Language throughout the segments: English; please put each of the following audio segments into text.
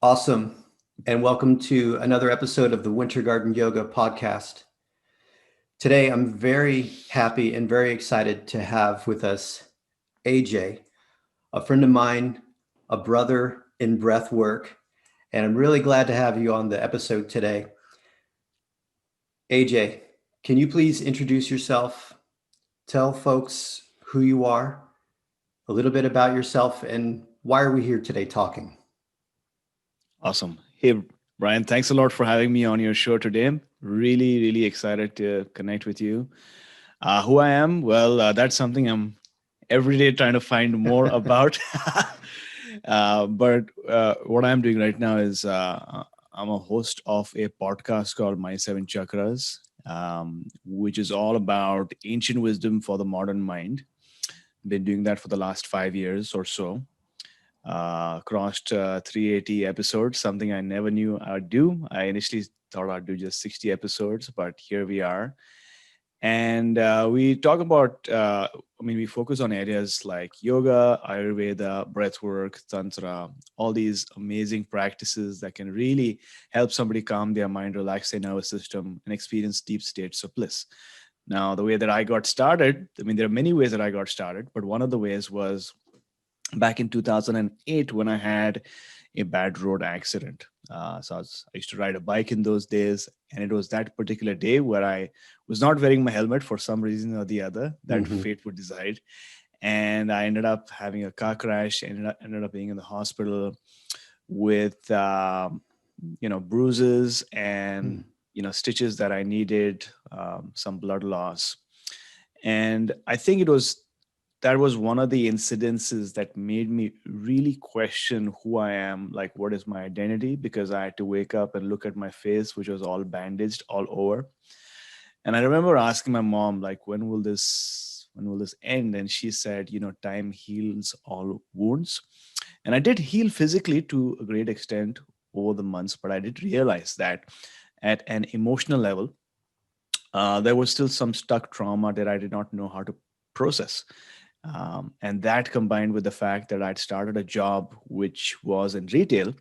Awesome. And welcome to another episode of the Winter Garden Yoga podcast. Today, I'm very happy and very excited to have with us AJ, a friend of mine, a brother in breathwork. And I'm really glad to have you on the episode today. AJ, can you please introduce yourself? Tell folks who you are, a little bit about yourself, and why are we here today talking? Awesome. Hey, Brian, thanks a lot for having me on your show today. Really excited to connect with you. Who I am? Well, that's something I'm every day trying to find more about. But what I'm doing right now is I'm a host of a podcast called My Seven Chakras, which is all about ancient wisdom for the modern mind. Been doing that for the last 5 years or so. Crossed 380 episodes, something I never knew I'd do. I initially thought I'd do just 60 episodes, but here we are. And we talk about, we focus on areas like yoga, Ayurveda, breathwork, Tantra, all these amazing practices that can really help somebody calm their mind, relax their nervous system, and experience deep states of bliss. Now, the way that I got started, there are many ways that I got started, but one of the ways was back in 2008 when I had a bad road accident. I used to ride a bike in those days, and it was that particular day where I was not wearing my helmet for some reason or the other that fate would decide. And I ended up having a car crash, ended up being in the hospital with, bruises and, stitches that I needed, some blood loss. And I think that was one of the incidences that made me really question who I am, like what is my identity, because I had to wake up and look at my face, which was all bandaged all over. And I remember asking my mom, like, when will this end? And she said, time heals all wounds. And I did heal physically to a great extent over the months, but I did realize that at an emotional level, there was still some stuck trauma that I did not know how to process. And that combined with the fact that I'd started a job which was in retail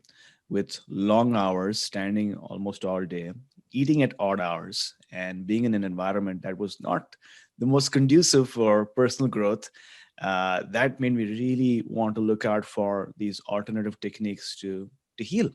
with long hours, standing almost all day, eating at odd hours, and being in an environment that was not the most conducive for personal growth, that made me really want to look out for these alternative techniques to heal.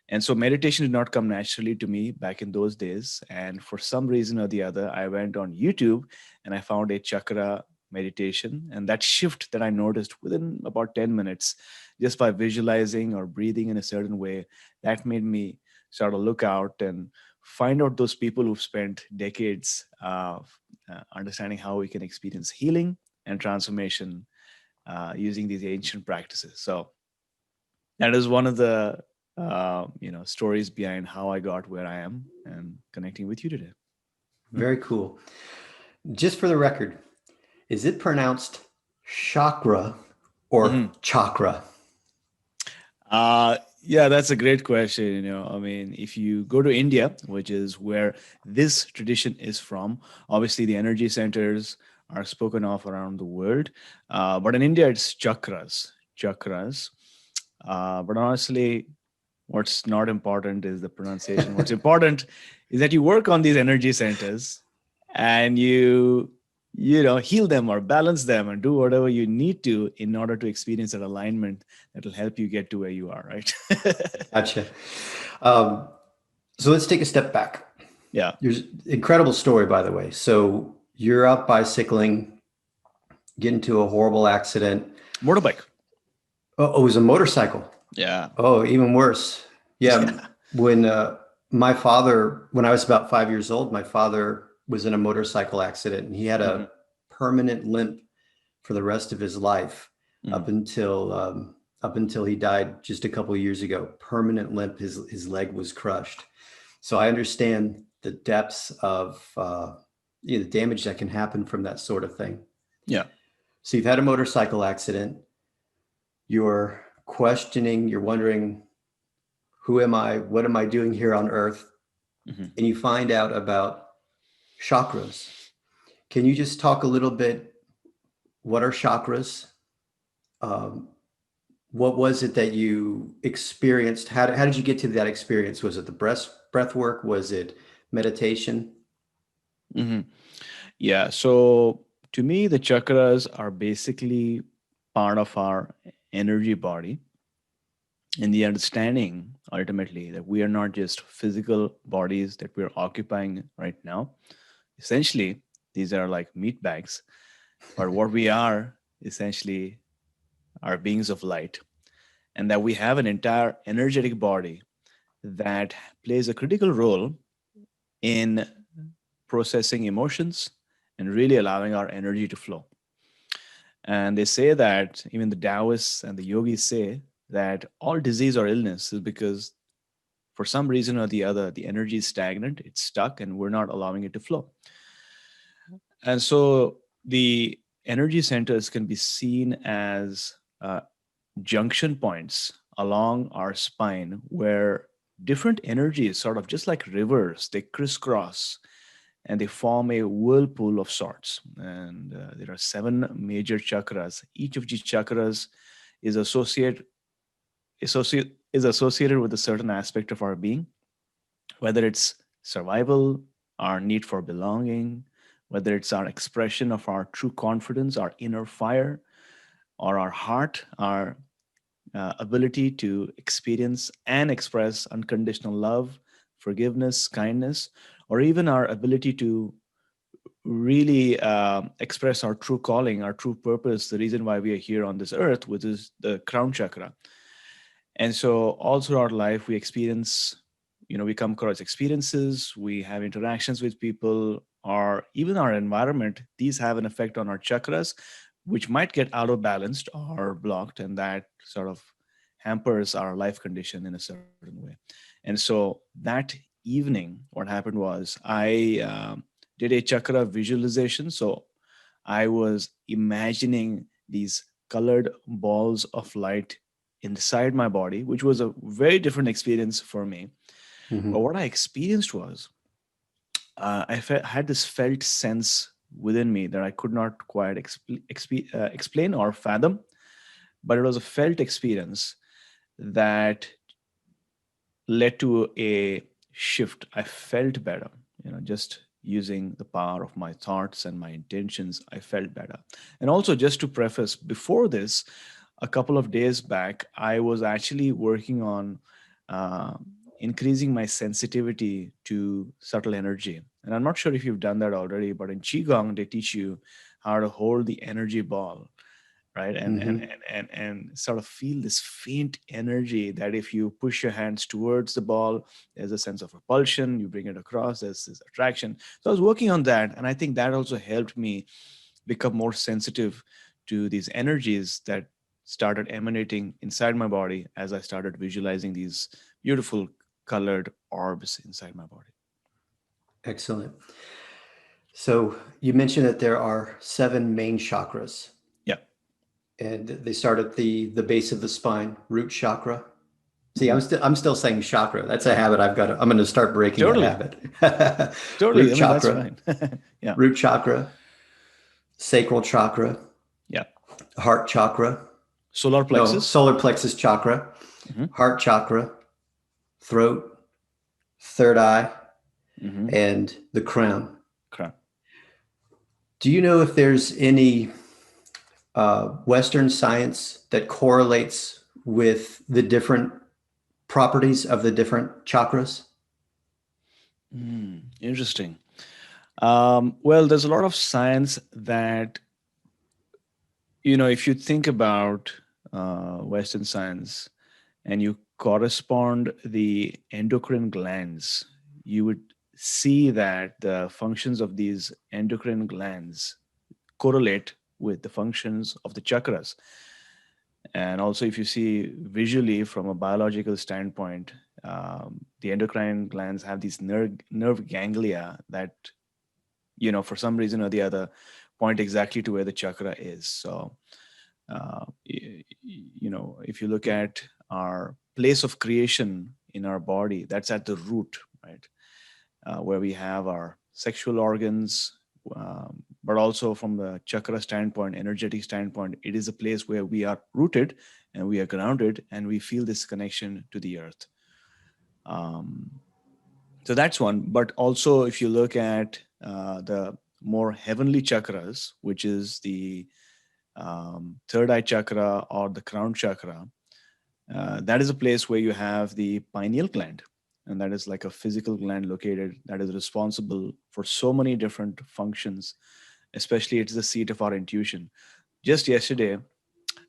And so meditation did not come naturally to me back in those days. And for some reason or the other, I went on YouTube and I found a chakra meditation. And that shift that I noticed within about 10 minutes, just by visualizing or breathing in a certain way, that made me sort of look out and find out those people who've spent decades understanding how we can experience healing and transformation using these ancient practices. So that is one of the stories behind how I got where I am and connecting with you today. Very cool. Just for the record, is it pronounced chakra or chakra? Yeah, that's a great question. If you go to India, which is where this tradition is from, obviously the energy centers are spoken of around the world. But in India, it's chakras. But honestly, what's not important is the pronunciation. What's important is that you work on these energy centers and you heal them or balance them and do whatever you need to in order to experience that alignment that will help you get to where you are, right? Gotcha. So let's take a step back. Yeah. There's incredible story, by the way. So you're out bicycling, get into a horrible accident. Motorbike. Oh, it was a motorcycle. Yeah. Oh, even worse. Yeah. Yeah. When when I was about 5 years old, my father was in a motorcycle accident and he had a permanent limp for the rest of his life up until he died just a couple of years ago. Permanent limp. His leg was crushed. So I understand the depths of the damage that can happen from that sort of thing. Yeah. So you've had a motorcycle accident. You're questioning, you're wondering, who am I? What am I doing here on earth? And you find out about chakras. Can you just talk a little bit? What are chakras? What was it that you experienced? How did you get to that experience? Was it the breath work? Was it meditation? Hmm. Yeah. So to me, the chakras are basically part of our energy body, and the understanding ultimately that we are not just physical bodies that we're occupying right now. Essentially, these are like meat bags, but what we are essentially are beings of light, and that we have an entire energetic body that plays a critical role in processing emotions and really allowing our energy to flow. And they say that even the Taoists and the yogis say that all disease or illness is because for some reason or the other, the energy is stagnant, it's stuck, and we're not allowing it to flow. And so the energy centers can be seen as junction points along our spine where different energies, sort of just like rivers, they crisscross and they form a whirlpool of sorts. And there are seven major chakras. Each of these chakras is associated with a certain aspect of our being, whether it's survival, our need for belonging, whether it's our expression of our true confidence, our inner fire, or our heart, our ability to experience and express unconditional love, forgiveness, kindness, or even our ability to really express our true calling, our true purpose, the reason why we are here on this earth, which is the crown chakra. And so all through our life, we experience, we come across experiences, we have interactions with people, or even our environment. These have an effect on our chakras, which might get out of balanced or blocked, and that sort of hampers our life condition in a certain way. And so that evening, what happened was I did a chakra visualization. So I was imagining these colored balls of light inside my body, which was a very different experience for me. But Hmm. what I experienced was had this felt sense within me that I could not quite explain or fathom, but it was a felt experience that led to a shift. I felt better, just using the power of my thoughts and my intentions, I felt better. And also, just to preface, before this, a couple of days back, I was actually working on uh, increasing my sensitivity to subtle energy. And I'm not sure if you've done that already, but in qigong they teach you how to hold the energy ball, right? Hmm. And sort of feel this faint energy that if you push your hands towards the ball, there's a sense of repulsion. You bring it across, there's this attraction. So I was working on that, and I think that also helped me become more sensitive to these energies that started emanating inside my body as I started visualizing these beautiful colored orbs inside my body. Excellent. So you mentioned that there are seven main chakras, Yeah. and they start at the base of the spine, root chakra. See, Mhm. I'm still saying chakra. That's a habit I've got. I'm going to start breaking that Totally. habit. Totally. Root I mean, that's chakra, fine. Yeah. root chakra, sacral chakra, Yeah. heart chakra. Solar No, plexus. solar plexus chakra, Hmm. heart chakra, throat, third eye, Hmm. and the crown. Correct. Do you know if there's any Western science that correlates with the different properties of the different chakras? Interesting. Well, there's a lot of science that, if you think about Western science and you correspond the endocrine glands, you would see that the functions of these endocrine glands correlate with the functions of the chakras. And also, if you see visually from a biological standpoint, the endocrine glands have these nerve ganglia that, for some reason or the other, point exactly to where the chakra is. So, if you look at our place of creation in our body, that's at the root, right? Where we have our sexual organs, but also from the chakra standpoint, energetic standpoint, it is a place where we are rooted and we are grounded and we feel this connection to the earth. So that's one. But also, if you look at the more heavenly chakras, which is the third eye chakra or the crown chakra, that is a place where you have the pineal gland. And that is like a physical gland located that is responsible for so many different functions, especially it's the seat of our intuition. Just yesterday,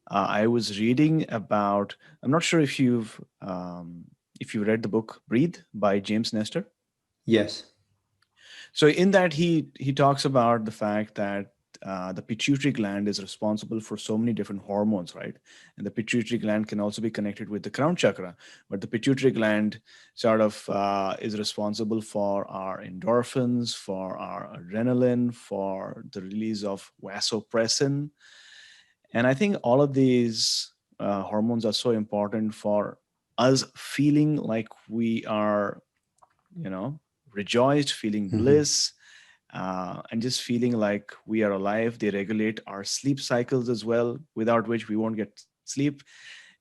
I was reading about, I'm not sure if you read the book Breathe by James Nestor. Yes. So in that he talks about the fact that the pituitary gland is responsible for so many different hormones, right? And the pituitary gland can also be connected with the crown chakra, but the pituitary gland sort of is responsible for our endorphins, for our adrenaline, for the release of vasopressin. And I think all of these hormones are so important for us feeling like we are, rejoiced, feeling Mm-hmm. bliss, and just feeling like we are alive. They regulate our sleep cycles as well, without which we won't get sleep.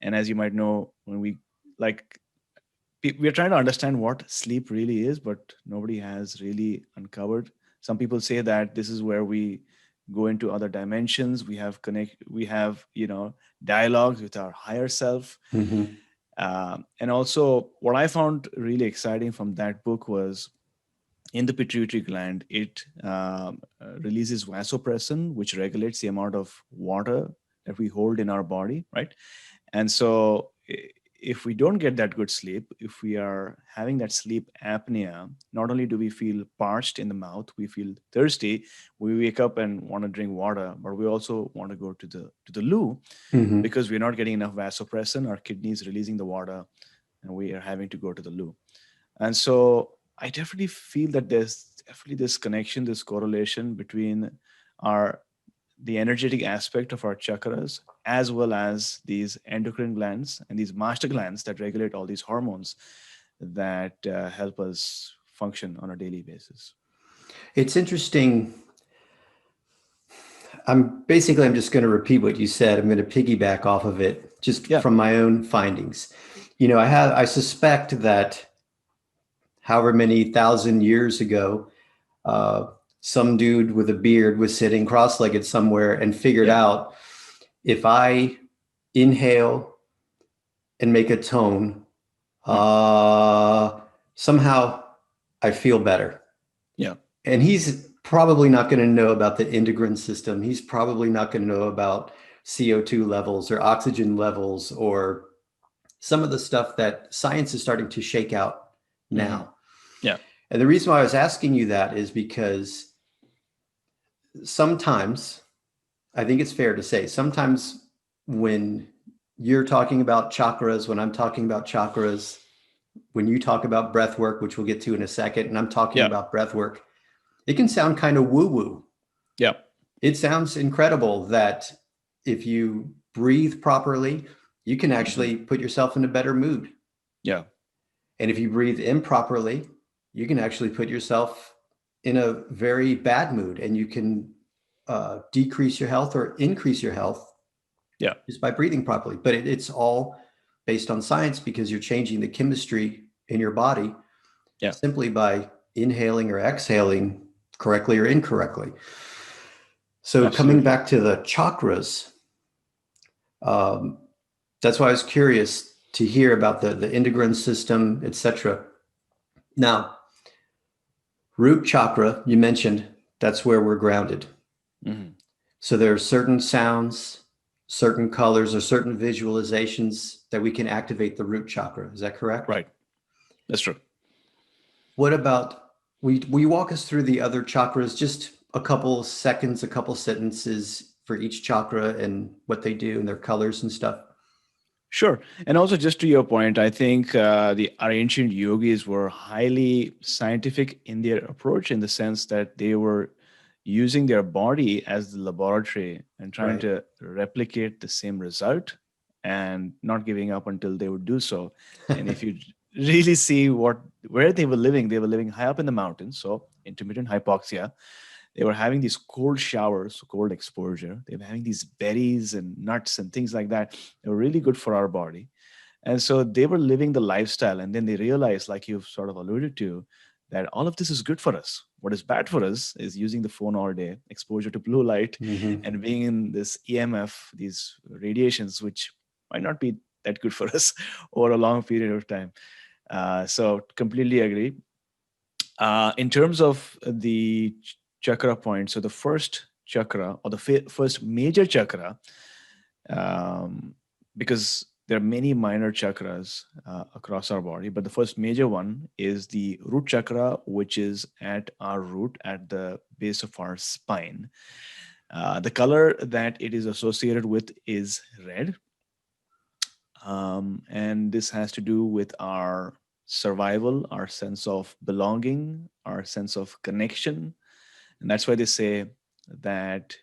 And as you might know, when like, we're trying to understand what sleep really is, but nobody has really uncovered. Some people say that this is where we go into other dimensions. We have, dialogues with our higher self. Mm-hmm. And also, what I found really exciting from that book was in the pituitary gland, it releases vasopressin, which regulates the amount of water that we hold in our body, right? And so, if we don't get that good sleep, if we are having that sleep apnea, not only do we feel parched in the mouth, we feel thirsty, we wake up and want to drink water, but we also want to go to the loo Mm-hmm. because we're not getting enough vasopressin. Our kidneys releasing the water, and we are having to go to the loo. And so I definitely feel that there's definitely this connection, this correlation between our the energetic aspect of our chakras, as well as these endocrine glands and these master glands that regulate all these hormones that help us function on a daily basis. It's interesting. I'm just going to repeat what you said. I'm going to piggyback off of it just Yeah. from my own findings. I suspect that however many thousand years ago, uh, some dude with a beard was sitting cross-legged somewhere and figured Yeah. out, if I inhale and make a tone, Hmm. somehow I feel better. Yeah. And he's probably not going to know about the endocrine system. He's probably not going to know about CO2 levels or oxygen levels or some of the stuff that science is starting to shake out Hmm. now. Yeah. And the reason why I was asking you that is because sometimes, I think it's fair to say, sometimes when you're talking about chakras, when I'm talking about chakras, when you talk about breath work, which we'll get to in a second, and I'm talking Yeah. about breath work, it can sound kind of woo-woo. Yeah. It sounds incredible that if you breathe properly, you can Hmm. actually put yourself in a better mood. Yeah. And if you breathe improperly, you can actually put yourself in a very bad mood, and you can decrease your health or increase your health Yeah. just by breathing properly. But it's all based on science, because you're changing the chemistry in your body Yeah. simply by inhaling or exhaling correctly or incorrectly. So coming Absolutely. back to the chakras, um, that's why I was curious to hear about the endocrine system, etc. Now, root chakra, you mentioned, that's where we're grounded. Hmm. So there are certain sounds, certain colors, or certain visualizations that we can activate the root chakra. Is that correct? Right. That's true. What about, will you walk us through the other chakras, just a couple seconds, a couple sentences for each chakra and what they do and their colors and stuff? Sure. And also, just to your point, I think our ancient yogis were highly scientific in their approach, in the sense that they were using their body as the laboratory and trying Right. to replicate the same result and not giving up until they would do so. And if you really see where they were living high up in the mountains, so intermittent hypoxia. they were having these cold showers, cold exposure. They were having these berries and nuts and things like that. They were really good for our body. And so they were living the lifestyle. And then they realized, like you've sort of alluded to, that all of this is good for us. What is bad for us is using the phone all day, exposure to blue light, Mm-hmm. and being in this EMF, these radiations, which might not be that good for us over a long period of time. So completely agree. In terms of the chakra point, so the first chakra, or the first major chakra, um, because there are many minor chakras across our body, but the first major one is the root chakra, which is at our root, at the base of our spine. The color that it is associated with is red. And this has to do with our survival, our sense of belonging, our sense of connection. And that's why they say that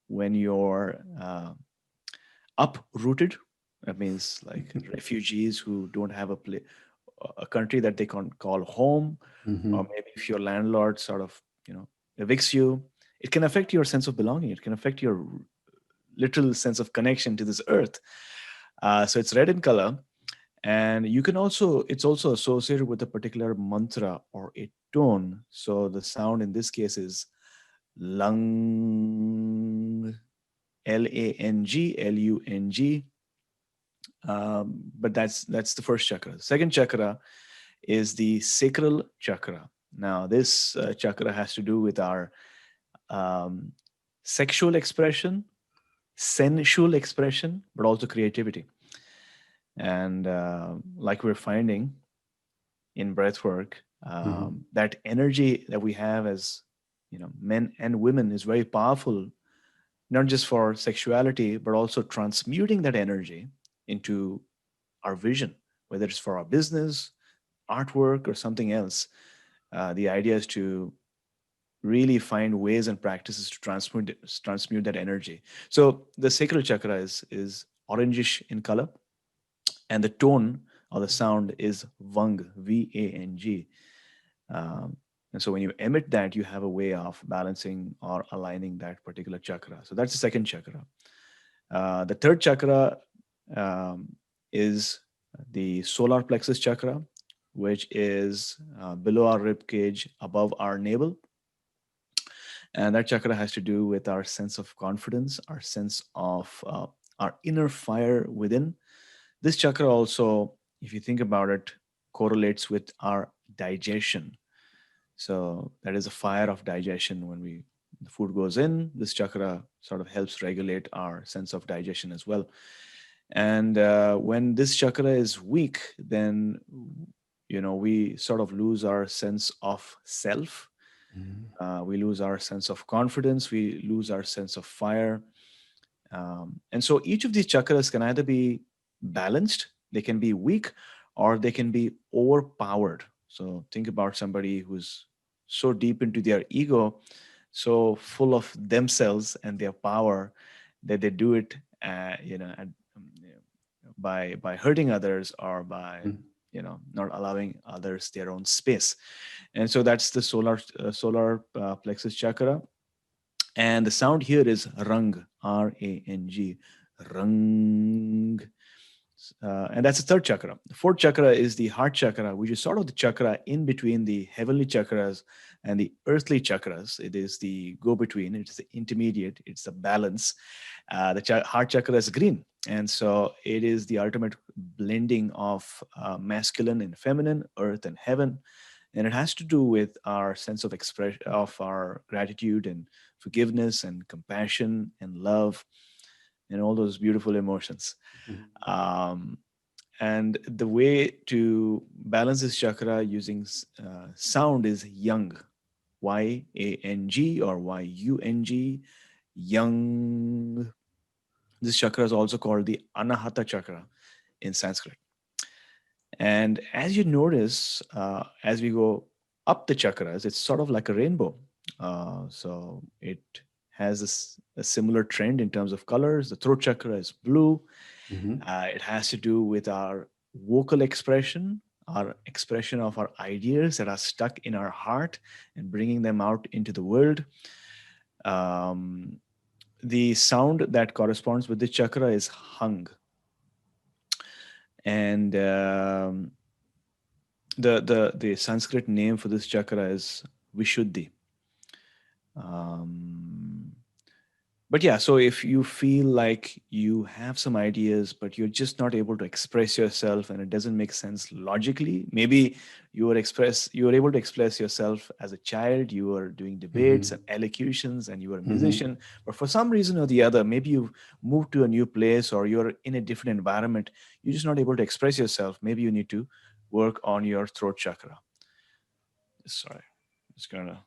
when you're uprooted, that means like refugees who don't have a country that they can call home, Mm-hmm. or maybe if your landlord sort of, evicts you, it can affect your sense of belonging. It can affect your literal sense of connection to this earth. So it's red in color. And you can also, it's also associated with a particular mantra or a tone. So the sound in this case is lung, Lang, Lung. But that's the first chakra. Second chakra is the sacral chakra. Now, this chakra has to do with our um, sexual expression, sensual expression, but also creativity. And like we're finding in breathwork, Mm-hmm. that energy that we have as men and women is very powerful, not just for sexuality, but also transmuting that energy into our vision, whether it's for our business, artwork, or something else. The idea is to really find ways and practices to transmute that energy. So the sacral chakra is orangish in color, and the tone or the sound is Vang, Vang. And so when you emit that, you have a way of balancing or aligning that particular chakra. So that's the second chakra. The third chakra um, is the solar plexus chakra, which is below our rib cage, above our navel. And that chakra has to do with our sense of confidence, our sense of our inner fire within. This chakra also, if you think about it, correlates with our digestion. So that is a fire of digestion. When the food goes in, this chakra sort of helps regulate our sense of digestion as well. And when this chakra is weak, then we sort of lose our sense of self. We lose our sense of confidence. We lose our sense of fire. And so each of these chakras can either be balanced, they can be weak, or they can be overpowered. So think about somebody who's so deep into their ego, so full of themselves and their power, that they do it, by hurting others, or by not allowing others their own space. And so that's the solar plexus chakra. And the sound here is rang, Rang, rang. And that's the third chakra. The fourth chakra is the heart chakra, which is sort of the chakra in between the heavenly chakras and the earthly chakras. It is the go between, it's the intermediate, it's the balance. The heart chakra is green. And so it is the ultimate blending of masculine and feminine, earth and heaven. And it has to do with our sense of expression, of our gratitude and forgiveness and compassion and love and all those beautiful emotions. Um, and the way to balance this chakra using sound is yang, Yang, or Yung, yang. This chakra is also called the Anahata chakra in Sanskrit. And as you notice, as we go up the chakras, it's sort of like a rainbow. So it has a similar trend in terms of colors. The throat chakra is blue. Mm-hmm. It has to do with our vocal expression, our expression of our ideas that are stuck in our heart and bringing them out into the world. The sound that corresponds with this chakra is hung. And the Sanskrit name for this chakra is Vishuddhi. But yeah, so if you feel like you have some ideas, but you're just not able to express yourself and it doesn't make sense logically, maybe you were able to express yourself as a child, you were doing debates and elocutions and you were a musician, but for some reason or the other, maybe you've moved to a new place or you're in a different environment, you're just not able to express yourself. Maybe you need to work on your throat chakra. Sorry, just gonna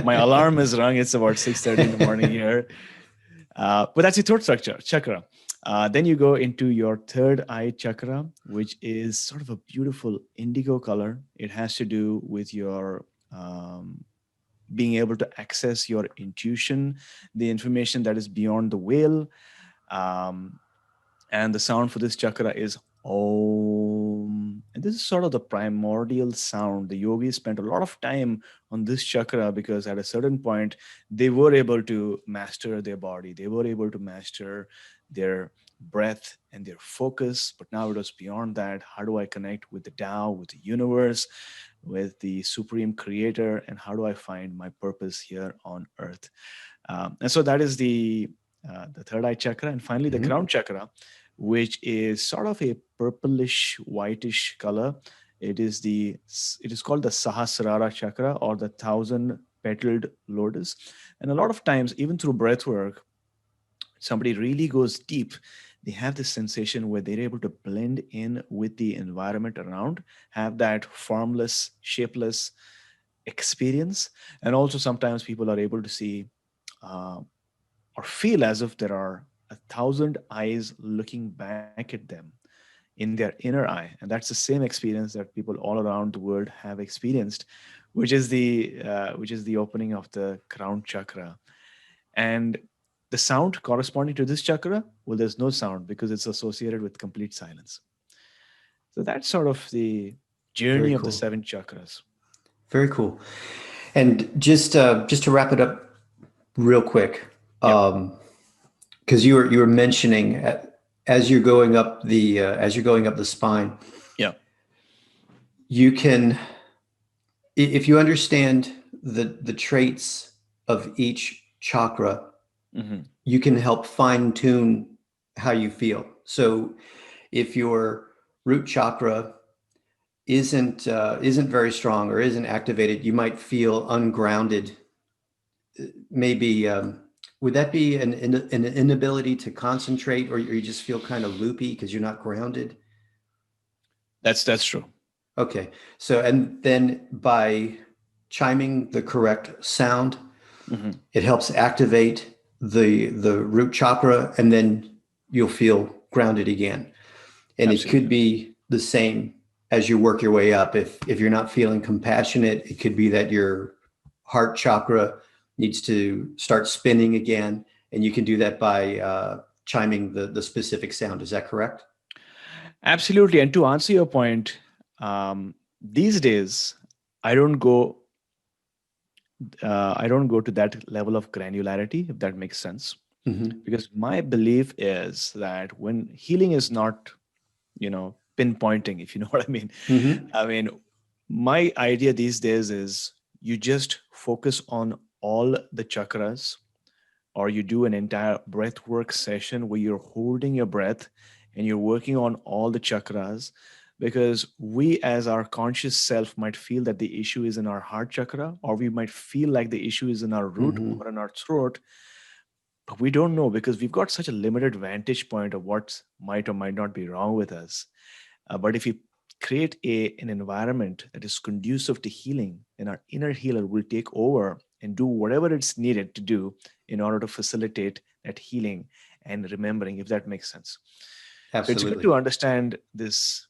my alarm is rung. It's about 6:30 in the morning here. But that's your throat chakra. Then you go into your third eye chakra, which is sort of a beautiful indigo color. It has to do with your being able to access your intuition, the information that is beyond the veil. And the sound for this chakra is Om. And this is sort of the primordial sound. The yogis spent a lot of time on this chakra because at a certain point, they were able to master their body. They were able to master their breath and their focus. But now it was beyond that. How do I connect with the Tao, with the universe, with the supreme creator? And how do I find my purpose here on earth? And so that is the third eye chakra. And finally, the crown chakra, which is sort of a purplish whitish color. It is called the Sahasrara Chakra, or the 1,000-petaled lotus. And a lot of times, even through breathwork, somebody really goes deep. They have this sensation where they're able to blend in with the environment around, have that formless, shapeless experience. And also sometimes people are able to see or feel as if there are 1,000 eyes looking back at them in their inner eye. And that's the same experience that people all around the world have experienced, which is the opening of the crown chakra. And the sound corresponding to this chakra, well, there's no sound because it's associated with complete silence. So that's sort of the journey of the 7 chakras. Very cool. And just to wrap it up real quick, because you were mentioning as you're going up the spine, you can, if you understand the traits of each chakra, you can help fine tune how you feel. So if your root chakra isn't very strong or isn't activated, you might feel ungrounded. Maybe would that be an inability to concentrate, or you just feel kind of loopy because you're not grounded? That's true. Okay. So, and then by chiming the correct sound, it helps activate the root chakra, and then you'll feel grounded again. And Absolutely. It could be the same as you work your way up. If you're not feeling compassionate, it could be that your heart chakra needs to start spinning again, and you can do that by chiming the specific sound. Is that correct? Absolutely. And to answer your point, these days I don't go to that level of granularity, if that makes sense. Because my belief is that when healing is not, pinpointing, if you know what I mean. I mean, my idea these days is you just focus on all the chakras, or you do an entire breath work session where you're holding your breath and you're working on all the chakras, because we as our conscious self might feel that the issue is in our heart chakra, or we might feel like the issue is in our root or in our throat. But we don't know because we've got such a limited vantage point of what might or might not be wrong with us. But if you create an environment that is conducive to healing, then our inner healer will take over and do whatever it's needed to do in order to facilitate that healing and remembering, if that makes sense. Absolutely. So it's good to understand this,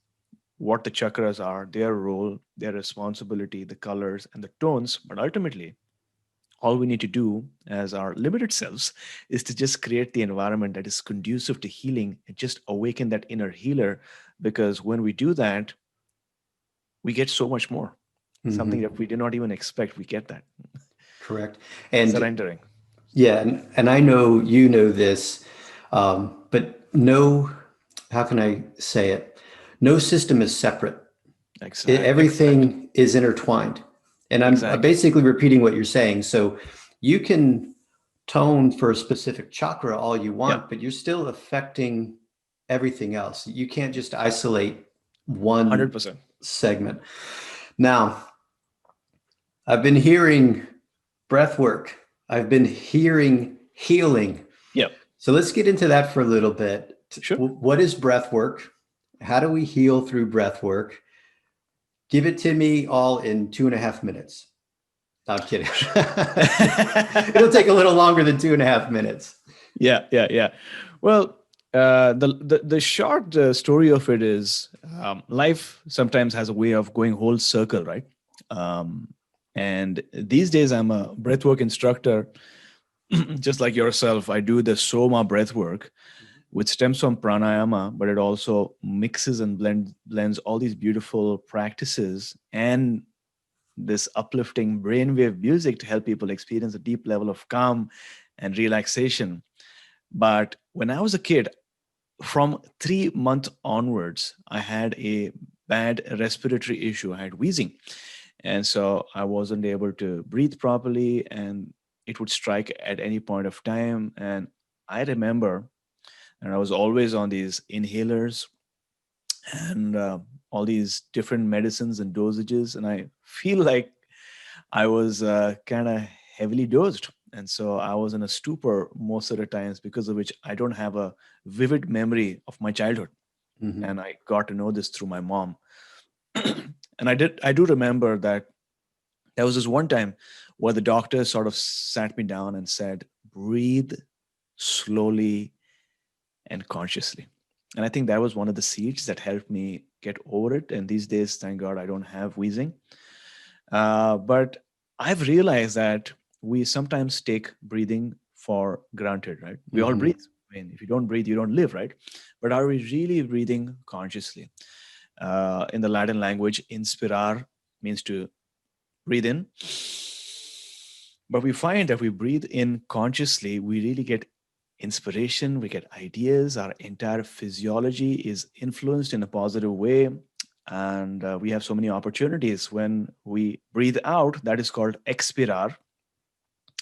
what the chakras are, their role, their responsibility, the colors and the tones. But ultimately, all we need to do as our limited selves is to just create the environment that is conducive to healing and just awaken that inner healer. Because when we do that, we get so much more, something that we did not even expect. We get that. Correct. And surrendering. yeah, and I know you know this, but no, how can I say it? No system is separate. Exactly. Everything is intertwined. And I'm Exactly. basically repeating what you're saying. So you can tone for a specific chakra all you Yeah. want, but you're still affecting everything else. You can't just isolate one 100%. segment. Now, I've been hearing breath work. I've been hearing healing. Yeah. So let's get into that for a little bit. Sure. What is breath work? How do we heal through breath work? Give it to me all in 2.5 minutes. No, I'm kidding. It'll take a little longer than 2.5 minutes. Yeah. Well, the short story of it is life sometimes has a way of going whole circle, right? And these days, I'm a breathwork instructor, just like yourself. I do the Soma breathwork, which stems from pranayama, but it also mixes and blends all these beautiful practices and this uplifting brainwave music to help people experience a deep level of calm and relaxation. But when I was a kid, from 3 months onwards, I had a bad respiratory issue. I had wheezing. And so I wasn't able to breathe properly, and it would strike at any point of time. And I remember, and I was always on these inhalers and all these different medicines and dosages. And I feel like I was kind of heavily dosed. And so I was in a stupor most of the times, because of which I don't have a vivid memory of my childhood. Mhm. And I got to know this through my mom. And I do remember that there was this one time where the doctor sort of sat me down and said, breathe slowly and consciously. And I think that was one of the seeds that helped me get over it. And these days, thank God, I don't have wheezing. But I've realized that we sometimes take breathing for granted, right? We all Mhm. breathe. I mean, if you don't breathe, you don't live, right? But are we really breathing consciously? In the Latin language, inspirar means to breathe in. But we find that we breathe in consciously, we really get inspiration, we get ideas, our entire physiology is influenced in a positive way. And we have so many opportunities when we breathe out. That is called expirar.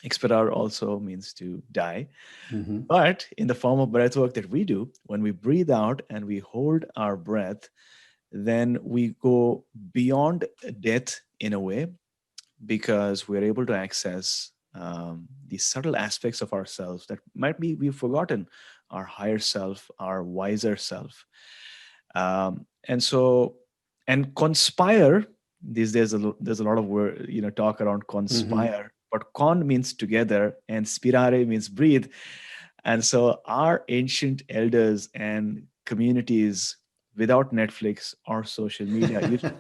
Expirar also means to die. Mhm. But in the form of breath work that we do, when we breathe out and we hold our breath, then we go beyond death in a way, because we're able to access these subtle aspects of ourselves that might be we've forgotten, our higher self, our wiser self. And so, and conspire, these days there's a lot of word, talk around Mhm. conspire, but con means together and spirare means breathe. And so our ancient elders and communities without Netflix or social media used to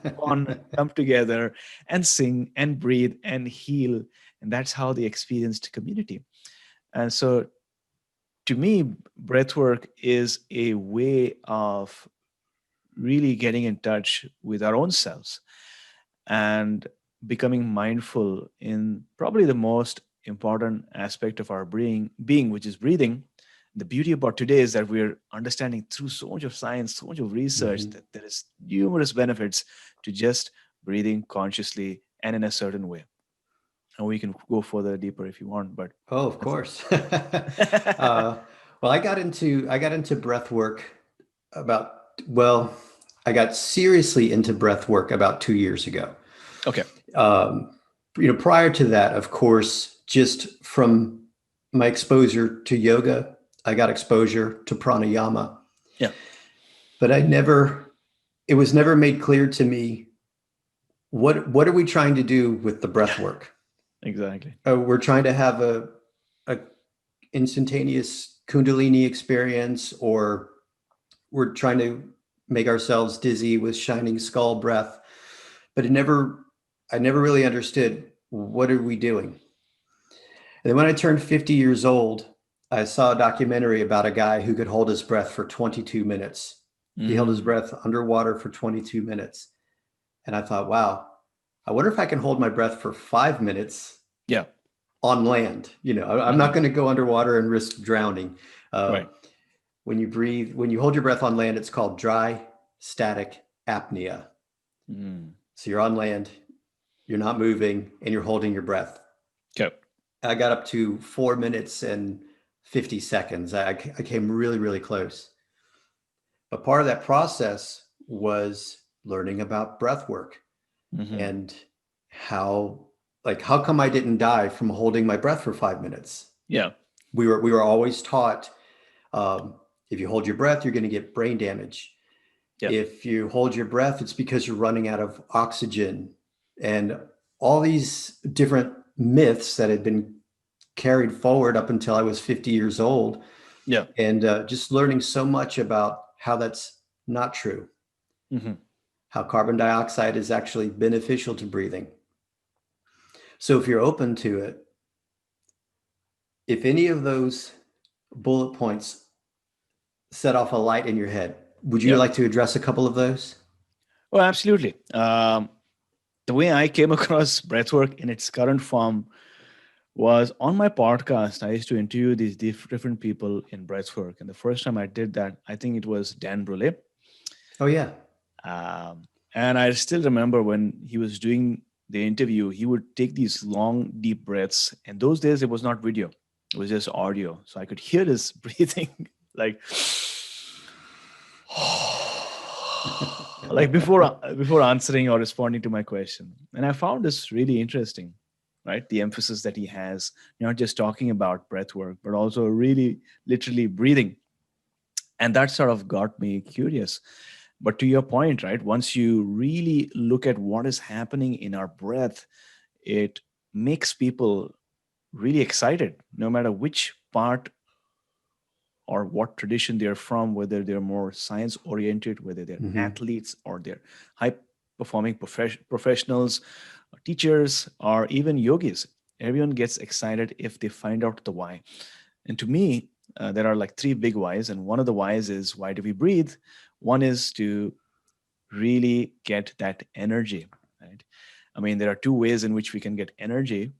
come together and sing and breathe and heal. And that's how they experienced community. And so to me, breathwork is a way of really getting in touch with our own selves and becoming mindful in probably the most important aspect of our being, which is breathing. The beauty about today is that we're understanding through so much of science, so much of research, Mhm. that there is numerous benefits to just breathing consciously and in a certain way. And we can go further deeper if you want, but Oh, of that's course. Well, I got into breath work about well, I got seriously into breath work about 2 years ago. okay. Um, prior to that, of course, just from my exposure to yoga, I got exposure to pranayama, Yeah, but it was never made clear to me what are we trying to do with the breath work? exactly. We're trying to have a instantaneous Kundalini experience, or we're trying to make ourselves dizzy with shining skull breath. But I never really understood what are we doing. And then when I turned 50 years old, I saw a documentary about a guy who could hold his breath for 22 minutes. He held his Mm, breath underwater for 22 minutes. And I thought, wow, I wonder if I can hold my breath for 5 minutes yeah. on land. I'm not going to go underwater and risk drowning. Right. When you breathe, when you hold your breath on land, it's called dry static apnea. So you're on land, you're not moving, and you're holding your breath. Okay. I got up to 4 minutes and 50 seconds. I came really, really close. But part of that process was learning about breath work and how come I didn't die from holding my breath for 5 minutes? Yeah. We were always taught, if you hold your breath, you're going to get brain damage. Yeah. If you hold your breath, it's because you're running out of oxygen, and all these different myths that had been carried forward up until I was 50 years old. Yeah. And just learning so much about how that's not true. How carbon dioxide is actually beneficial to breathing. So if you're open to it, if any of those bullet points set off a light in your head, would you Yeah. like to address a couple of those? Well, absolutely. The way I came across breathwork in its current form was on my podcast. I used to interview these different people in breathwork. And the first time I did that, I think it was Dan Brule. Oh, yeah. And I still remember when he was doing the interview, he would take these long, deep breaths. And those days, it was not video, it was just audio. So I could hear this breathing like, like before answering or responding to my question. And I found this really interesting, right? The emphasis that he has, not just talking about breath work, but also really literally breathing. And that sort of got me curious. But to your point, right? Once you really look at what is happening in our breath, it makes people really excited, no matter which part or what tradition they're from, whether they're more science oriented, whether they're athletes or they're high performing professionals, or teachers, or even yogis. Everyone gets excited if they find out the why. And to me, there are like three big whys. And one of the whys is, why do we breathe? One is to really get that energy, right? I mean, there are two ways in which we can get energy.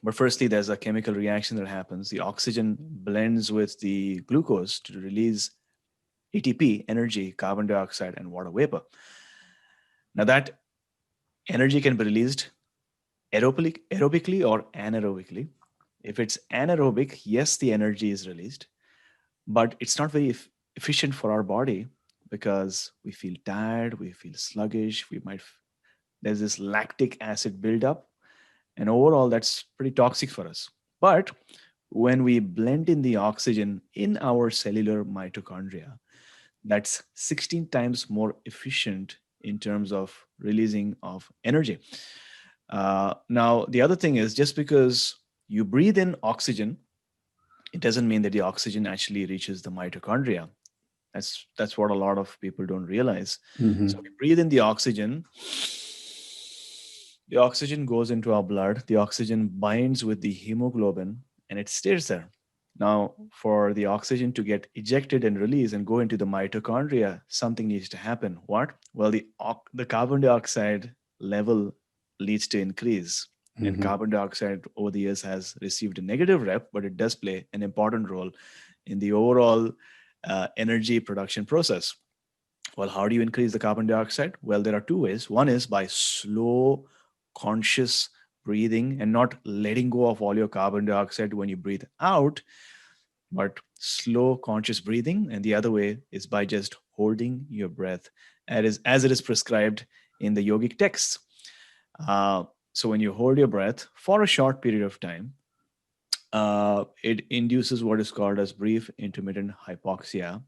But firstly, there's a chemical reaction that happens. The oxygen blends with the glucose to release ATP, energy, carbon dioxide, and water vapor. Now, that energy can be released aerobically or anaerobically. If it's anaerobic, yes, the energy is released, but it's not very efficient for our body because we feel tired, we feel sluggish, there's this lactic acid buildup. And overall, that's pretty toxic for us. But when we blend in the oxygen in our cellular mitochondria, that's 16 times more efficient in terms of releasing of energy. Now, the other thing is, just because you breathe in oxygen, it doesn't mean that the oxygen actually reaches the mitochondria. That's what a lot of people don't realize. So we breathe in the oxygen goes into our blood, the oxygen binds with the hemoglobin, and it stays there. Now, for the oxygen to get ejected and released and go into the mitochondria, something needs to happen. What? Well, the carbon dioxide level leads to increase. And carbon dioxide over the years has received a negative rep, but it does play an important role in the overall energy production process. Well, how do you increase the carbon dioxide? Well, there are two ways. One is by slow, conscious breathing and not letting go of all your carbon dioxide when you breathe out, but slow, conscious breathing. And the other way is by just holding your breath as it is prescribed in the yogic texts. So when you hold your breath for a short period of time, it induces what is called as brief intermittent hypoxia.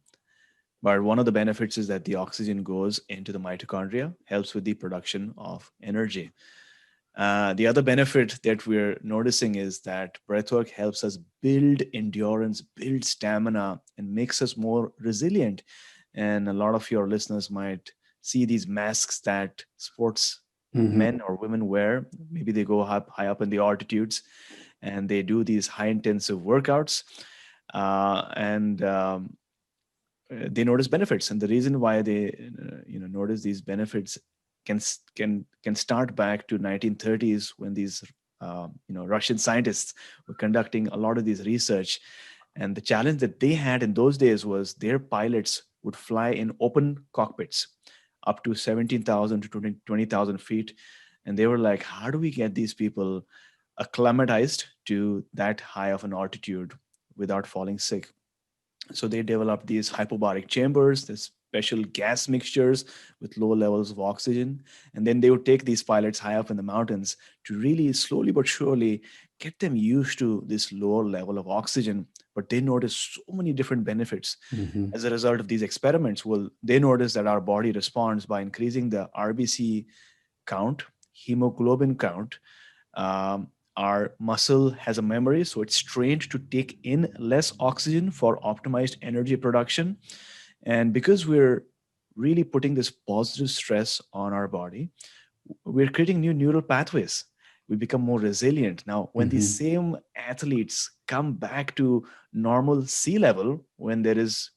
But one of the benefits is that the oxygen goes into the mitochondria, helps with the production of energy. The other benefit that we're noticing is that breathwork helps us build endurance, build stamina, and makes us more resilient. And a lot of your listeners might see these masks that sports men or women wear. Maybe they go high up in the altitudes and they do these high intensive workouts. And they notice benefits, and the reason why they notice these benefits can start back to 1930s when these Russian scientists were conducting a lot of these research. And the challenge that they had in those days was their pilots would fly in open cockpits up to 17,000 to 20,000 feet. And they were like, how do we get these people acclimatized to that high of an altitude without falling sick? So they developed these hypobaric chambers, these special gas mixtures with low levels of oxygen. And then they would take these pilots high up in the mountains to really slowly but surely get them used to this lower level of oxygen. But they noticed so many different benefits as a result of these experiments. Well, they noticed that our body responds by increasing the RBC count, hemoglobin count. Our muscle has a memory, so it's trained to take in less oxygen for optimized energy production. And because we're really putting this positive stress on our body, we're creating new neural pathways. We become more resilient. Now, when these same athletes come back to normal sea level, when there is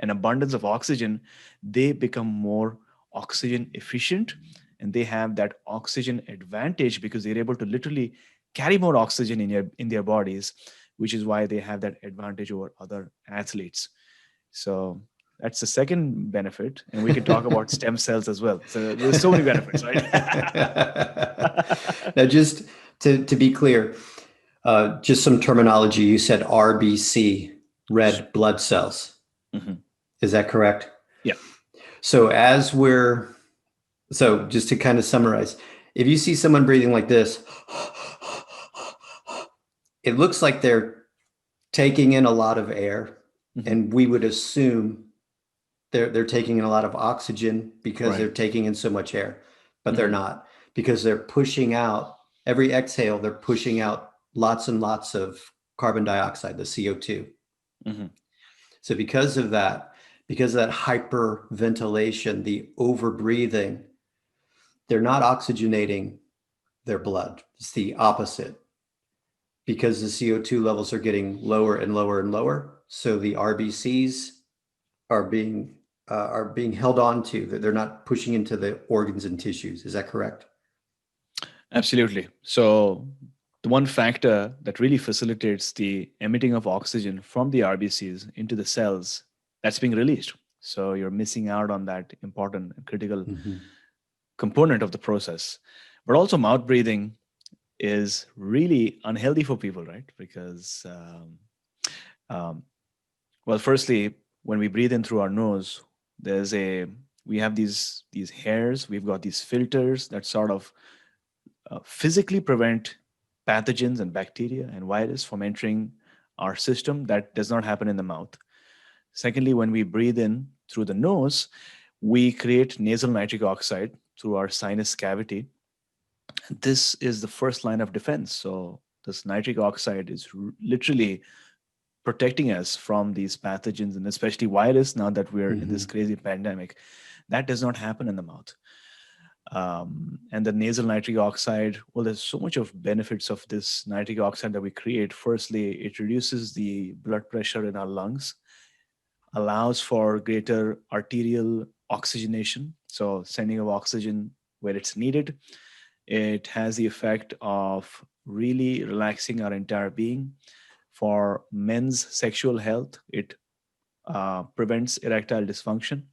an abundance of oxygen, they become more oxygen efficient, and they have that oxygen advantage because they're able to literally carry more oxygen in their bodies, which is why they have that advantage over other athletes. So that's the second benefit, and we can talk about stem cells as well. So there's so many benefits, right? Now, just to be clear, just some terminology. You said RBC, red blood cells. Is that correct? Yeah. So just to kind of summarize, if you see someone breathing like this, it looks like they're taking in a lot of air, and we would assume they're taking in a lot of oxygen because they're taking in so much air, but they're not, because they're pushing out every exhale. They're pushing out lots and lots of carbon dioxide, the CO2. So because of that hyperventilation, the overbreathing, they're not oxygenating their blood. It's the opposite, because the CO2 levels are getting lower and lower and lower. So the RBCs are being held on to, that they're not pushing into the organs and tissues. Is that correct? Absolutely. So the one factor that really facilitates the emitting of oxygen from the RBCs into the cells, that's being released. So you're missing out on that important and critical component of the process. But also mouth breathing is really unhealthy for people, right? Because, well, firstly, when we breathe in through our nose, we have these hairs, we've got these filters that sort of physically prevent pathogens and bacteria and virus from entering our system. That does not happen in the mouth. Secondly, when we breathe in through the nose, we create nasal nitric oxide through our sinus cavity. This is the first line of defense. So this nitric oxide is literally protecting us from these pathogens, and especially virus, now that we're in this crazy pandemic. That does not happen in the mouth. And the nasal nitric oxide, well, there's so much of benefits of this nitric oxide that we create. Firstly, it reduces the blood pressure in our lungs, allows for greater arterial oxygenation, so sending of oxygen where it's needed. It has the effect of really relaxing our entire being. For men's sexual health, it prevents erectile dysfunction.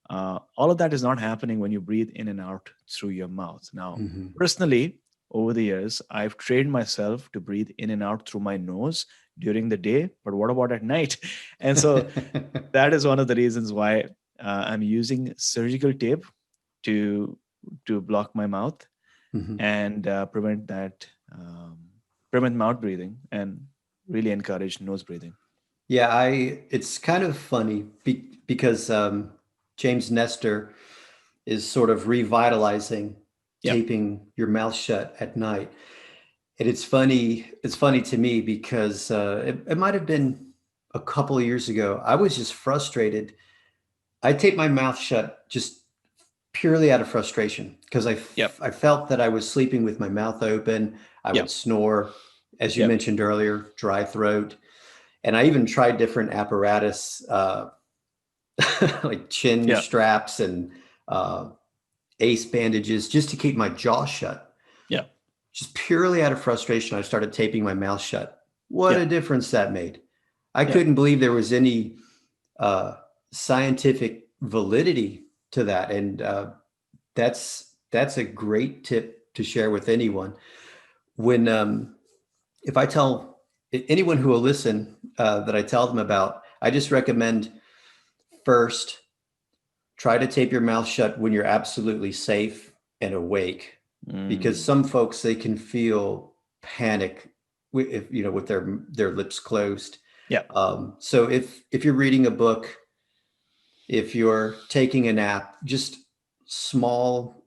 All of that is not happening when you breathe in and out through your mouth. Now, personally, over the years, I've trained myself to breathe in and out through my nose during the day, but what about at night? And so that is one of the reasons why I'm using surgical tape to block my mouth and prevent mouth breathing and really encourage nose breathing. Yeah, it's kind of funny because James Nestor is sort of revitalizing taping your mouth shut at night. And it's funny to me because it might have been a couple of years ago. I was just frustrated. I taped my mouth shut just purely out of frustration because I felt that I was sleeping with my mouth open. I would snore, as you mentioned earlier, dry throat. And I even tried different apparatus, like chin straps and ace bandages, just to keep my jaw shut. just purely out of frustration, I started taping my mouth shut. What Yeah. a difference that made. I Yeah. couldn't believe there was any scientific validity to that. And that's a great tip to share with anyone. When if I tell anyone who will listen that I tell them about, I just recommend first try to tape your mouth shut when you're absolutely safe and awake, because some folks, they can feel panic if, with their lips closed. Yeah. So if you're reading a book, if you're taking a nap, just small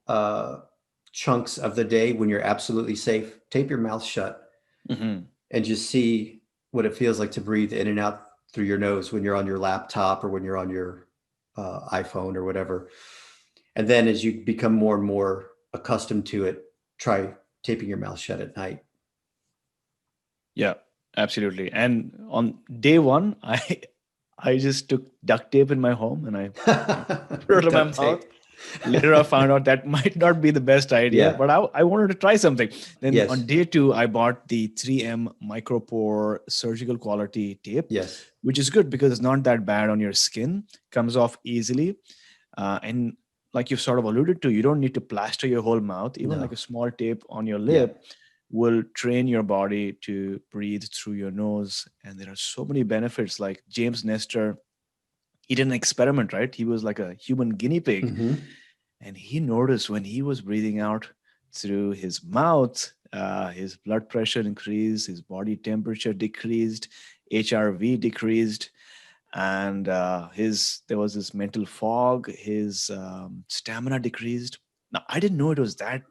chunks of the day when you're absolutely safe, tape your mouth shut and just see what it feels like to breathe in and out through your nose when you're on your laptop or when you're on your iPhone or whatever. And then as you become more and more accustomed to it, try taping your mouth shut at night. Yeah, absolutely. And on day one, I just took duct tape in my home and I put it on my Duct mouth. tape. Later, I found out that might not be the best idea, Yeah. but I wanted to try something. Then Yes. on day two, I bought the 3M micropore surgical quality tape, Yes. which is good because it's not that bad on your skin, comes off easily. And like you've sort of alluded to, you don't need to plaster your whole mouth. Even No. like a small tape on your Yeah. lip will train your body to breathe through your nose. And there are so many benefits. Like James Nestor, he did an experiment, right? He was like a human guinea pig. Mm-hmm. And he noticed when he was breathing out through his mouth, his blood pressure increased, his body temperature decreased, HRV decreased, and there was this mental fog. His stamina decreased. Now I didn't know it was that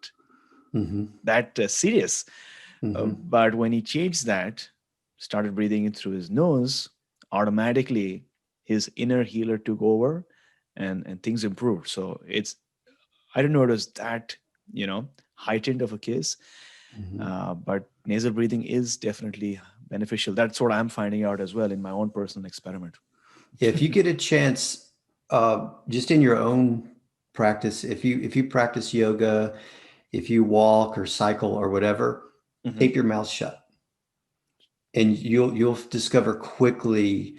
serious, but when he changed that, started breathing in through his nose, automatically his inner healer took over, and things improved. So I didn't know it was that heightened of a case, but nasal breathing is definitely beneficial. That's what I'm finding out as well in my own personal experiment. If you get a chance, just in your own practice, if you practice yoga, if you walk or cycle or whatever, tape your mouth shut, and you'll discover quickly.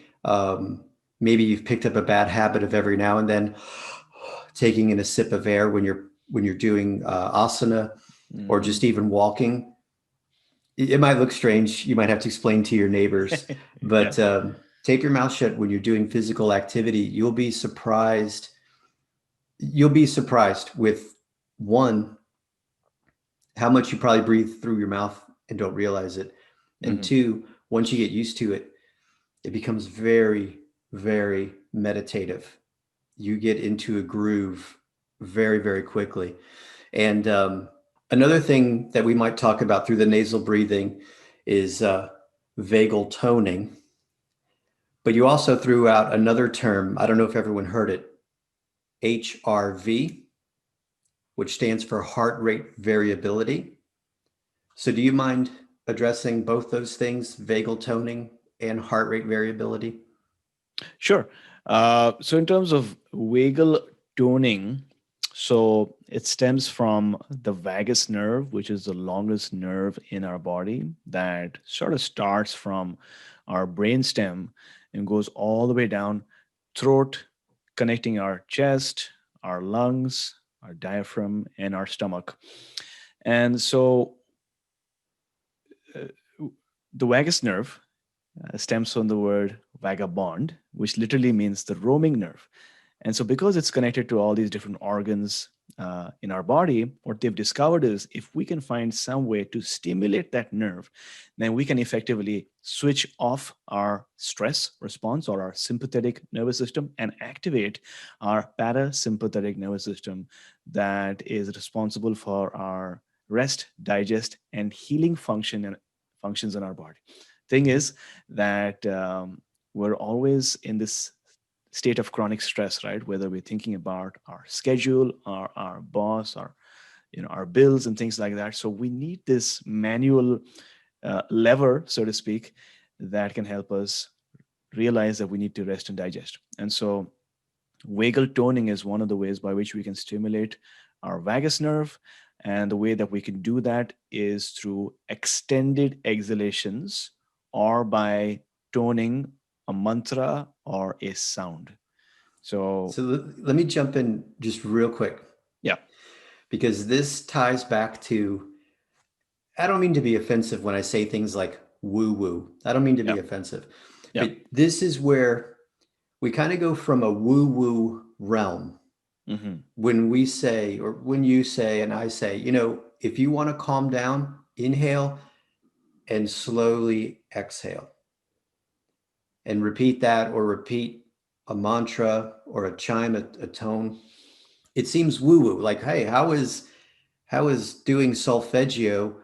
Maybe you've picked up a bad habit of every now and then taking in a sip of air when you're doing asana or just even walking. It might look strange. You might have to explain to your neighbors, but tape your mouth shut when you're doing physical activity. You'll be surprised. You'll be surprised with, one, how much you probably breathe through your mouth and don't realize it. And two, once you get used to it, it becomes very, very meditative. You get into a groove very, very quickly. And another thing that we might talk about through the nasal breathing is vagal toning. But you also threw out another term. I don't know if everyone heard it, HRV, which stands for heart rate variability. So do you mind addressing both those things, vagal toning and heart rate variability? Sure. So in terms of vagal toning, so it stems from the vagus nerve, which is the longest nerve in our body that sort of starts from our brainstem and goes all the way down throat, connecting our chest, our lungs, our diaphragm, and our stomach. And so the vagus nerve stems from the word vagabond, which literally means the roaming nerve. And so, because it's connected to all these different organs in our body, what they've discovered is if we can find some way to stimulate that nerve, then we can effectively switch off our stress response or our sympathetic nervous system and activate our parasympathetic nervous system that is responsible for our rest, digest, and healing functions in our body. Thing is that we're always in this state of chronic stress, right? Whether we're thinking about our schedule, our boss, our bills and things like that. So we need this manual lever, so to speak, that can help us realize that we need to rest and digest. And so vagal toning is one of the ways by which we can stimulate our vagus nerve And the way that we can do that is through extended exhalations or by toning a mantra or a sound. So, Let me jump in just real quick, yeah. because this ties back to, I don't mean to be offensive when I say things like woo woo. I don't mean to Yeah. be offensive, Yeah. but this is where we kind of go from a woo woo realm when we say, or when you say, and I say, if you want to calm down, inhale and slowly exhale and repeat that, or repeat a mantra or a chime, a tone. It seems woo woo, like, hey, how is doing solfeggio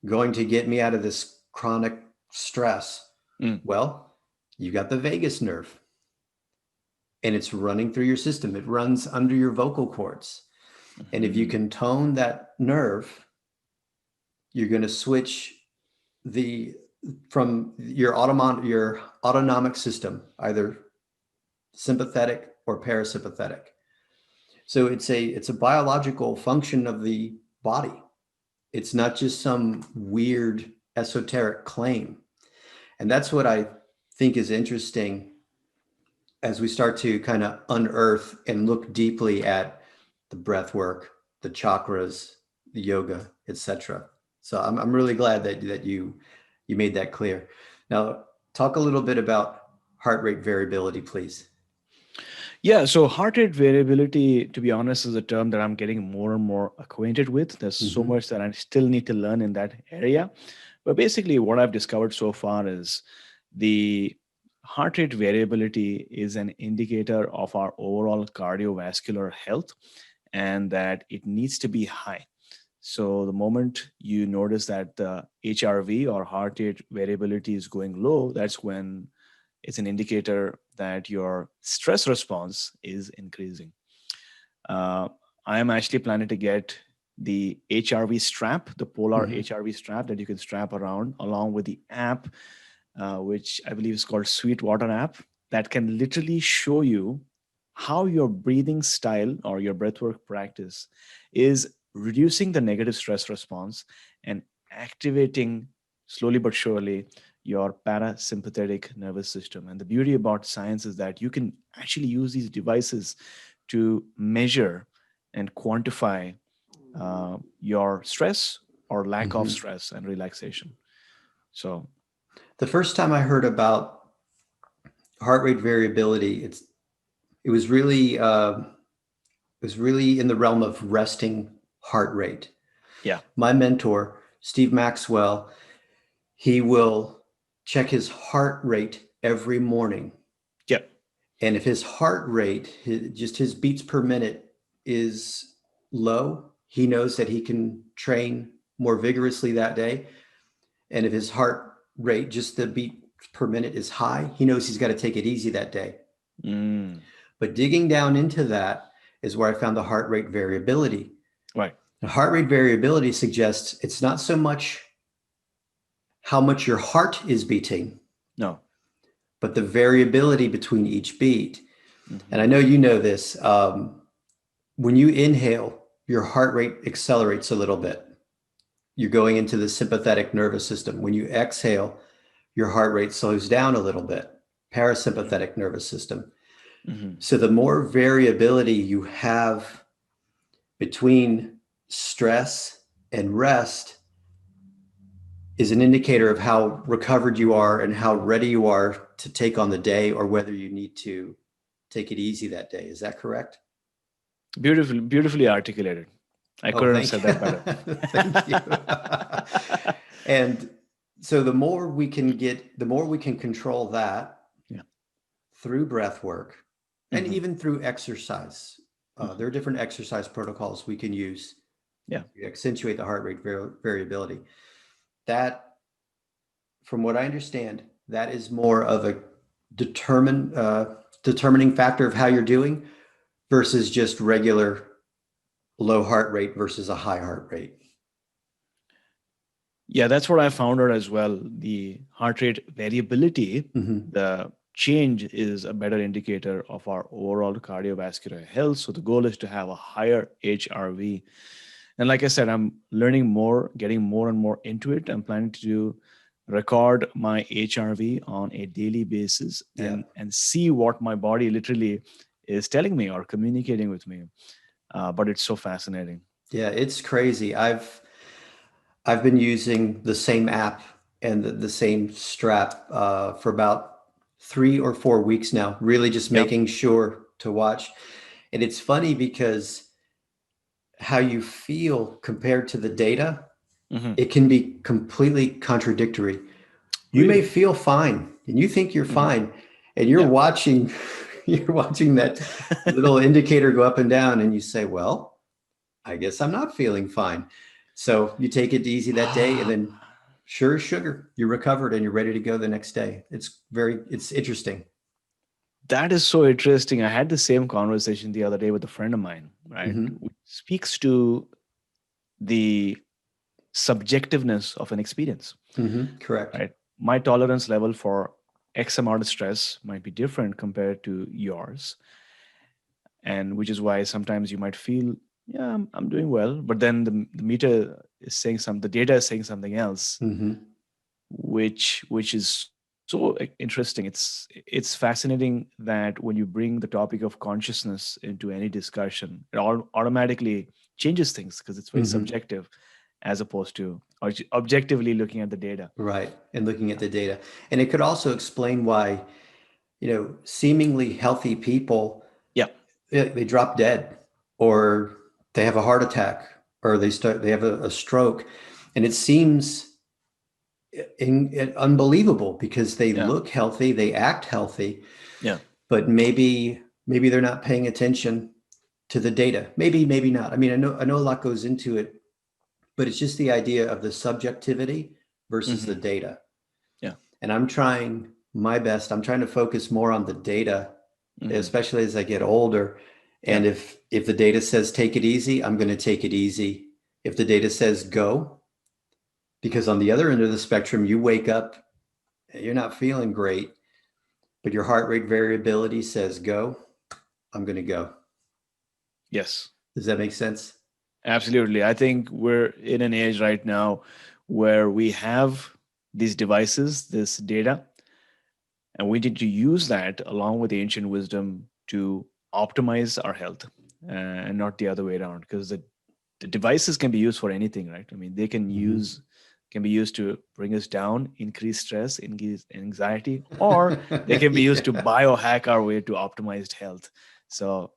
going to get me out of this chronic stress? Well, you got the vagus nerve and it's running through your system. It runs under your vocal cords. And if you can tone that nerve, you're going to switch from your autonomic system, either sympathetic or parasympathetic. So it's a biological function of the body. It's not just some weird esoteric claim. And that's what I think is interesting as we start to kind of unearth and look deeply at the breath work, the chakras, the yoga, etc. So I'm really glad that you made that clear. Now, talk a little bit about heart rate variability, please. Yeah, so heart rate variability, to be honest, is a term that I'm getting more and more acquainted with. There's so much that I still need to learn in that area. But basically, what I've discovered so far is the heart rate variability is an indicator of our overall cardiovascular health, and that it needs to be high. So the moment you notice that the HRV, or heart rate variability, is going low, that's when it's an indicator that your stress response is increasing. I am actually planning to get the HRV strap, the polar HRV strap that you can strap around, along with the app, which I believe is called Sweetwater app, that can literally show you how your breathing style or your breathwork practice is reducing the negative stress response and activating slowly but surely your parasympathetic nervous system. And the beauty about science is that you can actually use these devices to measure and quantify your stress or lack of stress and relaxation. So, the first time I heard about heart rate variability, it was really in the realm of resting heart rate. yeah. My mentor, Steve Maxwell, he will check his heart rate every morning. Yep. And if his heart rate, his beats per minute, is low, he knows that he can train more vigorously that day. And if his heart rate, just the beat per minute, is high, he knows he's got to take it easy that day. But digging down into that is where I found the heart rate variability. Right. The heart rate variability suggests it's not so much how much your heart is beating, No. but the variability between each beat. And I know you know this. When you inhale, your heart rate accelerates a little bit. You're going into the sympathetic nervous system. When you exhale, your heart rate slows down a little bit, parasympathetic nervous system. So the more variability you have between stress and rest is an indicator of how recovered you are and how ready you are to take on the day, or whether you need to take it easy that day. Is that correct? Beautifully articulated. I couldn't have said that better. Thank you. And so the more we can control that through breath work and even through exercise. There are different exercise protocols we can use to accentuate the heart rate variability. That, from what I understand, that is more of a determining factor of how you're doing versus just regular low heart rate versus a high heart rate. Yeah, that's what I found out as well. The heart rate variability, the change, is a better indicator of our overall cardiovascular health. So the goal is to have a higher HRV. And like I said, I'm learning more, getting more and more into it. I'm planning to record my HRV on a daily basis and see what my body literally is telling me or communicating with me. But it's so fascinating. Yeah, it's crazy. I've been using the same app and the same strap for about 3 or 4 weeks now, really just Yep. making sure to watch. And it's funny because how you feel compared to the data, Mm-hmm. it can be completely contradictory. You may Really? feel fine and you think you're Mm-hmm. fine, and you're Yeah. watching you're watching that little indicator go up and down, and you say, well, I guess I'm not feeling fine. So you take it easy that day, and then sure as sugar, you're recovered and you're ready to go the next day. It's interesting. That is so interesting. I had the same conversation the other day with a friend of mine, right? Mm-hmm. Which speaks to the subjectiveness of an experience, Mm-hmm. Correct. right? My tolerance level for X amount of stress might be different compared to yours. And which is why sometimes you might feel, yeah, I'm doing well. But then the meter is saying something, the data is saying something else, Mm-hmm. which is so interesting. It's fascinating that when you bring the topic of consciousness into any discussion, it automatically changes things because it's very Mm-hmm. subjective as opposed to objectively looking at the data. Right. And looking at the data. And it could also explain why, seemingly healthy people, Yeah. they drop dead, or they have a heart attack, or they have a stroke. And it seems unbelievable because they Yeah. look healthy, they act healthy, Yeah. but maybe they're not paying attention to the data. Maybe not. I mean, I know a lot goes into it, but it's just the idea of the subjectivity versus the Hmm. data. Yeah. And I'm trying my best. I'm trying to focus more on the data, Hmm. especially as I get older. Yeah. And if the data says take it easy, I'm going to take it easy. If the data says go, because on the other end of the spectrum, you wake up, you're not feeling great, but your heart rate variability says go, I'm going to go. Yes. Does that make sense? Absolutely. I think we're in an age right now where we have these devices, this data, and we need to use that along with the ancient wisdom to optimize our health and not the other way around because the devices can be used for anything, right? I mean, they can be used to bring us down, increase stress, increase anxiety, or they can be used to Yeah. biohack our way to optimized health. So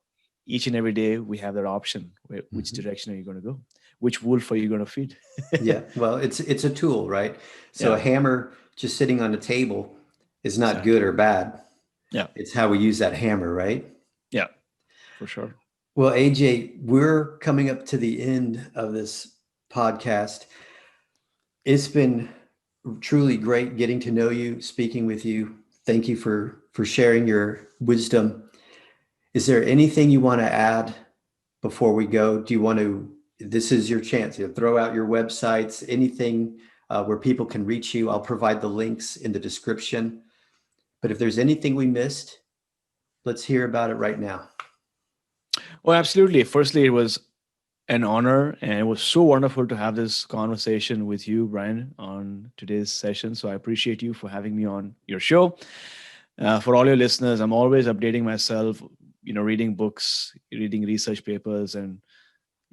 each and every day we have that option. Which Mhm. direction are you going to go? Which wolf are you going to feed? Yeah. Well, it's a tool, right? So Yeah, a hammer just sitting on a table is not good exactly. or bad. Yeah, It's how we use that hammer, right? yeah, for sure. Well, AJ, we're coming up to the end of this podcast. It's been truly great getting to know you, speaking with you. Thank you for sharing your wisdom. Is there anything you want to add before we go? Do you want to, this is your chance, throw out your websites, anything where people can reach you. I'll provide the links in the description. But if there's anything we missed, let's hear about it right now. Well, absolutely. Firstly, it was an honor and it was so wonderful to have this conversation with you, Brian, on today's session. So I appreciate you for having me on your show. For all your listeners, I'm always updating myself, reading books, reading research papers, and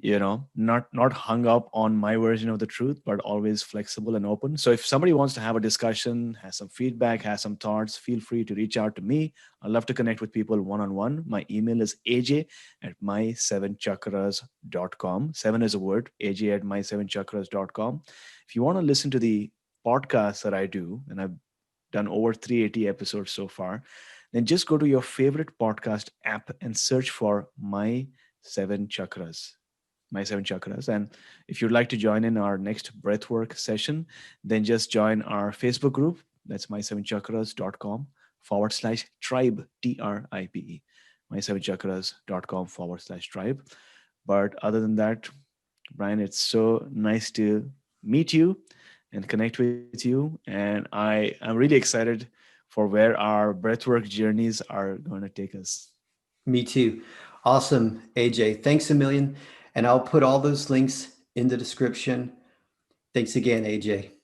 not hung up on my version of the truth, but always flexible and open. So if somebody wants to have a discussion, has some feedback, has some thoughts, feel free to reach out to me. I'd love to connect with people one-on-one. My email is aj@my7chakras.com. 7 is a word, aj@my7chakras.com. If you want to listen to the podcast that I do, and I've done over 380 episodes so far, then just go to your favorite podcast app and search for My 7 Chakras. And if you'd like to join in our next breathwork session, then just join our Facebook group. That's my7chakras.com/tribe, TRIBE, my7chakras.com/tribe. But other than that, Brian, it's so nice to meet you and connect with you. And I'm really excited for where our breathwork journeys are going to take us. Me too. Awesome, AJ. Thanks a million. And I'll put all those links in the description. Thanks again, AJ.